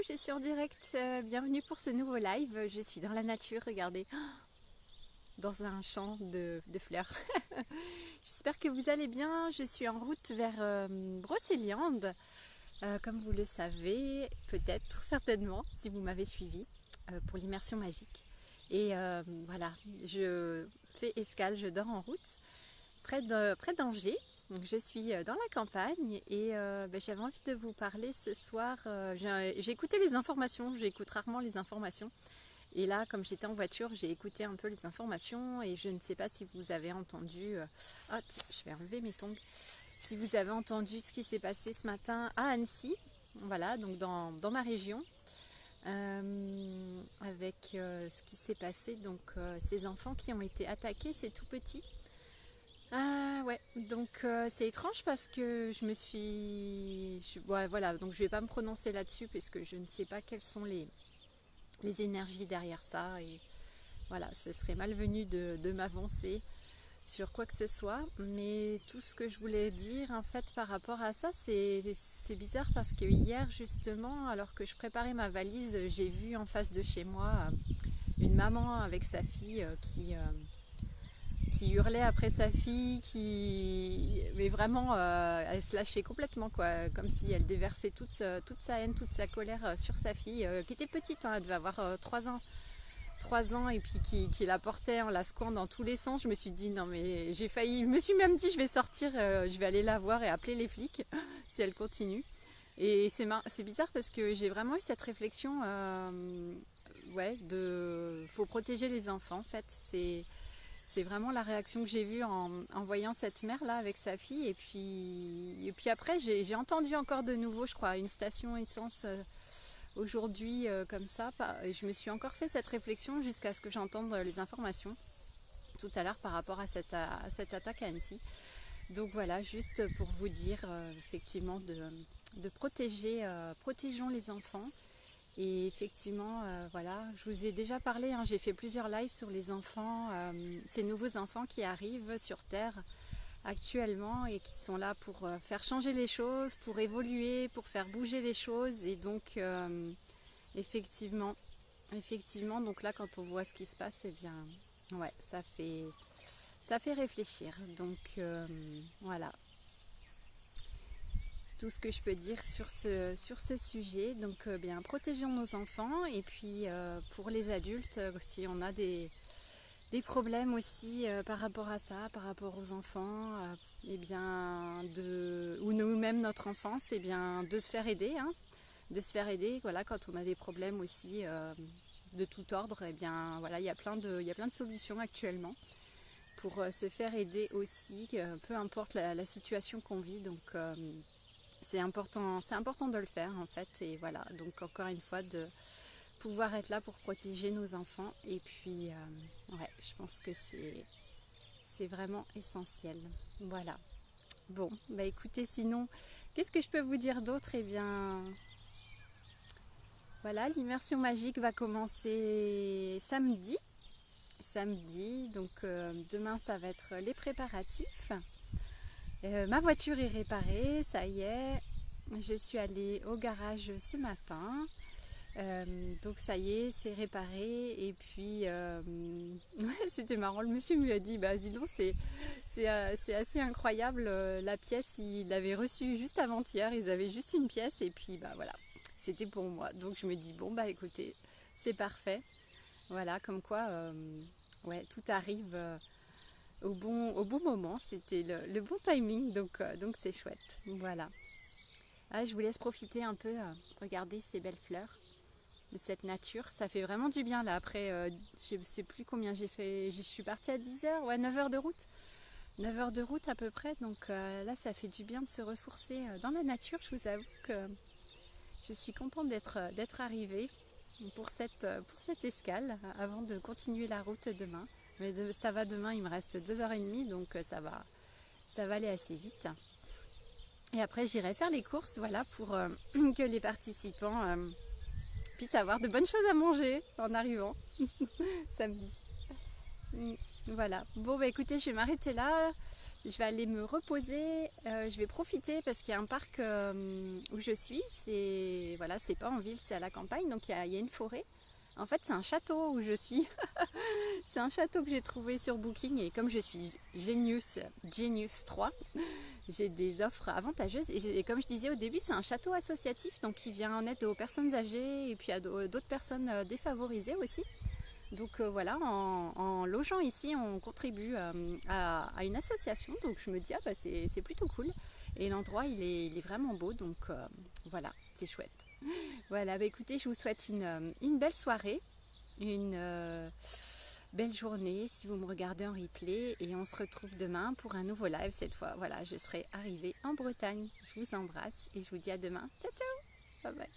je suis en direct, bienvenue pour ce nouveau live. Je suis dans la nature, regardez, dans un champ de fleurs. J'espère que vous allez bien. Je suis en route vers Brocéliande, comme vous le savez, peut-être, certainement, si vous m'avez suivi, pour l'immersion magique. Et voilà, je fais escale, je dors en route, près d'Angers. Donc je suis dans la campagne et j'avais envie de vous parler ce soir. J'ai écouté les informations, j'écoute rarement les informations. Et là, comme j'étais en voiture, j'ai écouté un peu les informations et je ne sais pas si vous avez entendu... je vais enlever mes tongs. Si vous avez entendu ce qui s'est passé ce matin à Annecy, voilà, donc dans ma région, avec ce qui s'est passé, donc ces enfants qui ont été attaqués, c'est tout petit. Ah ouais, donc c'est étrange parce que voilà, donc je vais pas me prononcer là-dessus parce que je ne sais pas quelles sont les énergies derrière ça et voilà, ce serait malvenu de m'avancer sur quoi que ce soit, mais tout ce que je voulais dire en fait par rapport à ça, c'est bizarre parce que hier justement, alors que je préparais ma valise, j'ai vu en face de chez moi une maman avec sa fille qui hurlait après sa fille, mais vraiment elle se lâchait complètement quoi, comme si elle déversait toute sa haine, toute sa colère sur sa fille, qui était petite, hein, elle devait avoir 3 ans et puis qui la portait en la secouant dans tous les sens. Je me suis dit non mais j'ai failli, je me suis même dit je vais sortir, je vais aller la voir et appeler les flics si elle continue. Et c'est bizarre parce que j'ai vraiment eu cette réflexion, faut protéger les enfants en fait, c'est vraiment la réaction que j'ai vue en voyant cette mère là avec sa fille. Et puis après j'ai entendu encore de nouveau, je crois, à une station essence aujourd'hui comme ça. Et je me suis encore fait cette réflexion jusqu'à ce que j'entende les informations tout à l'heure par rapport à cette attaque à Annecy. Donc voilà, juste pour vous dire effectivement de protégeons les enfants. Et effectivement, voilà, je vous ai déjà parlé, hein, j'ai fait plusieurs lives sur les enfants, ces nouveaux enfants qui arrivent sur Terre actuellement et qui sont là pour faire changer les choses, pour évoluer, pour faire bouger les choses. Et donc, effectivement, donc là, quand on voit ce qui se passe, eh bien, ouais, ça fait réfléchir. Donc, voilà. Tout ce que je peux dire sur ce sujet. Donc bien, protégeons nos enfants et puis pour les adultes, si on a des problèmes aussi par rapport à ça, par rapport aux enfants, et bien ou nous-mêmes notre enfance, et bien de se faire aider, hein, voilà, quand on a des problèmes aussi de tout ordre, et bien voilà, il y a plein de solutions actuellement pour se faire aider aussi, peu importe la situation qu'on vit. Donc c'est important de le faire en fait. Et voilà, donc encore une fois, de pouvoir être là pour protéger nos enfants. Et puis ouais, je pense que c'est vraiment essentiel. Voilà. Bon, bah écoutez, sinon, qu'est-ce que je peux vous dire d'autre? Eh bien, voilà, l'immersion magique va commencer samedi. Donc demain ça va être les préparatifs. Ma voiture est réparée, ça y est. Je suis allée au garage ce matin. Donc ça y est, c'est réparé. Et puis, ouais, c'était marrant. Le monsieur lui a dit, bah dis donc, c'est assez incroyable. La pièce, il l'avait reçue juste avant-hier. Ils avaient juste une pièce. Et puis, bah voilà, c'était pour moi. Donc je me dis, bon, bah écoutez, c'est parfait. Voilà, comme quoi, ouais, tout arrive... au bon moment, c'était le bon timing, donc c'est chouette. Voilà. Ah, je vous laisse profiter un peu, regarder ces belles fleurs, de cette nature. Ça fait vraiment du bien là. Après, je ne sais plus combien j'ai fait. Je suis partie à 10h, ouais, 9 heures de route. 9 heures de route à peu près. Donc là, ça fait du bien de se ressourcer dans la nature. Je vous avoue que je suis contente d'être arrivée pour cette escale avant de continuer la route demain. Mais ça va, demain il me reste 2h30, donc ça va aller assez vite. Et après j'irai faire les courses, voilà, pour que les participants puissent avoir de bonnes choses à manger en arrivant samedi. Voilà. Bon bah écoutez, je vais m'arrêter là. Je vais aller me reposer, je vais profiter parce qu'il y a un parc où je suis, c'est voilà, c'est pas en ville, c'est à la campagne, donc il y a une forêt. En fait, c'est un château où je suis. C'est un château que j'ai trouvé sur Booking et comme je suis Genius 3, j'ai des offres avantageuses. Et comme je disais au début, c'est un château associatif donc qui vient en aide aux personnes âgées et puis à d'autres personnes défavorisées aussi. Donc voilà, en logeant ici, on contribue à une association. Donc je me dis, ah bah c'est plutôt cool. Et l'endroit, il est vraiment beau. Donc voilà, c'est chouette. Voilà, bah écoutez, je vous souhaite une belle soirée, une belle journée si vous me regardez en replay. Et on se retrouve demain pour un nouveau live cette fois. Voilà, je serai arrivée en Bretagne. Je vous embrasse et je vous dis à demain. Ciao, ciao. Bye bye.